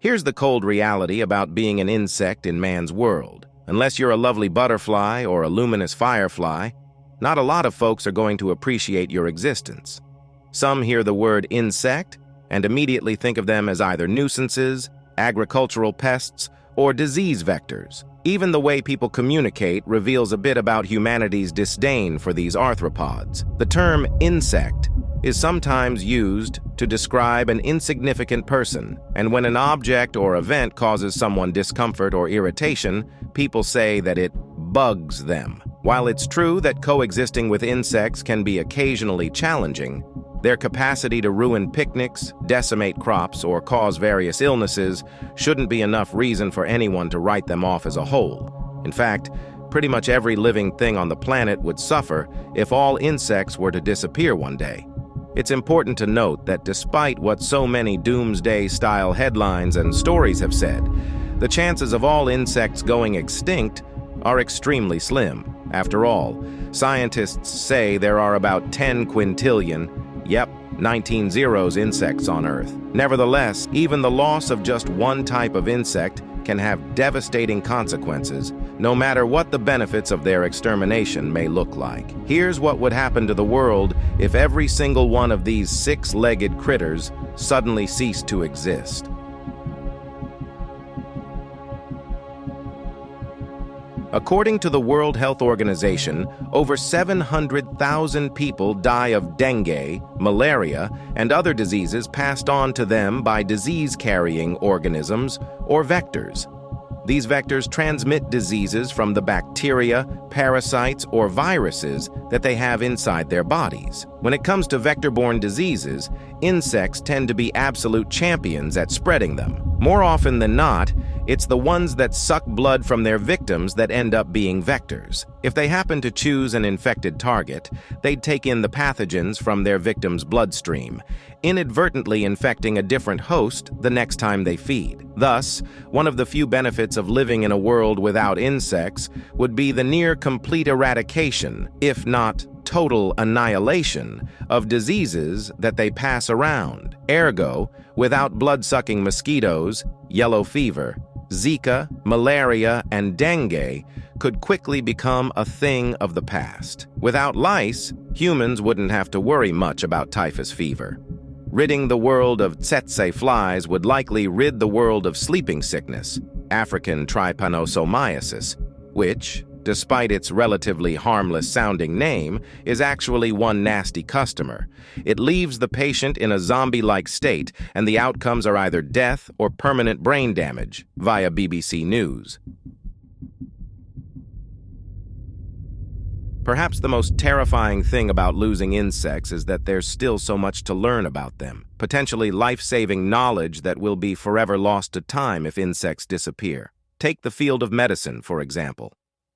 Here's the cold reality about being an insect in man's world. Unless you're a lovely butterfly or a luminous firefly, not a lot of folks are going to appreciate your existence. Some hear the word insect and immediately think of them as either nuisances, agricultural pests, or disease vectors. Even the way people communicate reveals a bit about humanity's disdain for these arthropods. The term insect is sometimes used to describe an insignificant person, and when an object or event causes someone discomfort or irritation, people say that it bugs them. While it's true that coexisting with insects can be occasionally challenging, their capacity to ruin picnics, decimate crops, or cause various illnesses shouldn't be enough reason for anyone to write them off as a whole. In fact, pretty much every living thing on the planet would suffer if all insects were to disappear one day. It's important to note that despite what so many doomsday-style headlines and stories have said, the chances of all insects going extinct are extremely slim. After all, scientists say there are about 10 quintillion, 19 zeros, insects on Earth. Nevertheless, even the loss of just one type of insect can have devastating consequences, no matter what the benefits of their extermination may look like. Here's what would happen to the world if every single one of these six-legged critters suddenly ceased to exist. According to the World Health Organization, over 700,000 people die of dengue, malaria, and other diseases passed on to them by disease-carrying organisms or vectors. These vectors transmit diseases from the bacteria, parasites, or viruses that they have inside their bodies. When it comes to vector-borne diseases, insects tend to be absolute champions at spreading them. More often than not, it's the ones that suck blood from their victims that end up being vectors. If they happen to choose an infected target, they'd take in the pathogens from their victim's bloodstream, inadvertently infecting a different host the next time they feed. Thus, one of the few benefits of living in a world without insects would be the near-complete eradication, if not total annihilation, of diseases that they pass around. Ergo, without blood-sucking mosquitoes, yellow fever, Zika, malaria, and dengue could quickly become a thing of the past. Without lice, humans wouldn't have to worry much about typhus fever. Ridding the world of tsetse flies would likely rid the world of sleeping sickness, African trypanosomiasis, which, despite its relatively harmless-sounding name, is actually one nasty customer. It leaves the patient in a zombie-like state, and the outcomes are either death or permanent brain damage, via BBC News. Perhaps the most terrifying thing about losing insects is that there's still so much to learn about them, potentially life-saving knowledge that will be forever lost to time if insects disappear. Take the field of medicine, for example.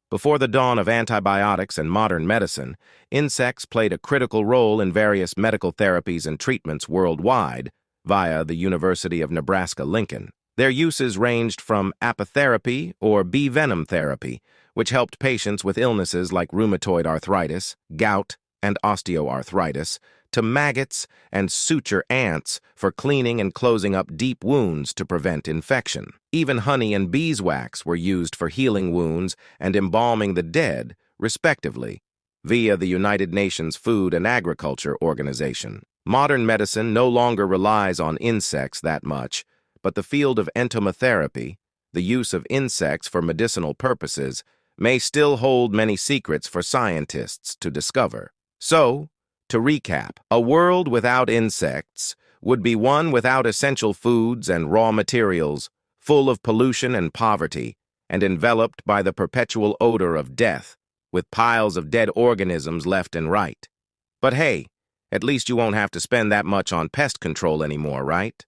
Before the dawn of antibiotics and modern medicine, insects played a critical role in various medical therapies and treatments worldwide via the University of Nebraska-Lincoln. Their uses ranged from apitherapy or bee venom therapy, which helped patients with illnesses like rheumatoid arthritis, gout, and osteoarthritis, to maggots and suture ants for cleaning and closing up deep wounds to prevent infection. Even honey and beeswax were used for healing wounds and embalming the dead, respectively, via the United Nations Food and Agriculture Organization. Modern medicine no longer relies on insects that much, but the field of entomotherapy, the use of insects for medicinal purposes, may still hold many secrets for scientists to discover. So, to recap, a world without insects would be one without essential foods and raw materials, full of pollution and poverty, and enveloped by the perpetual odor of death, with piles of dead organisms left and right. But hey, at least you won't have to spend that much on pest control anymore, right?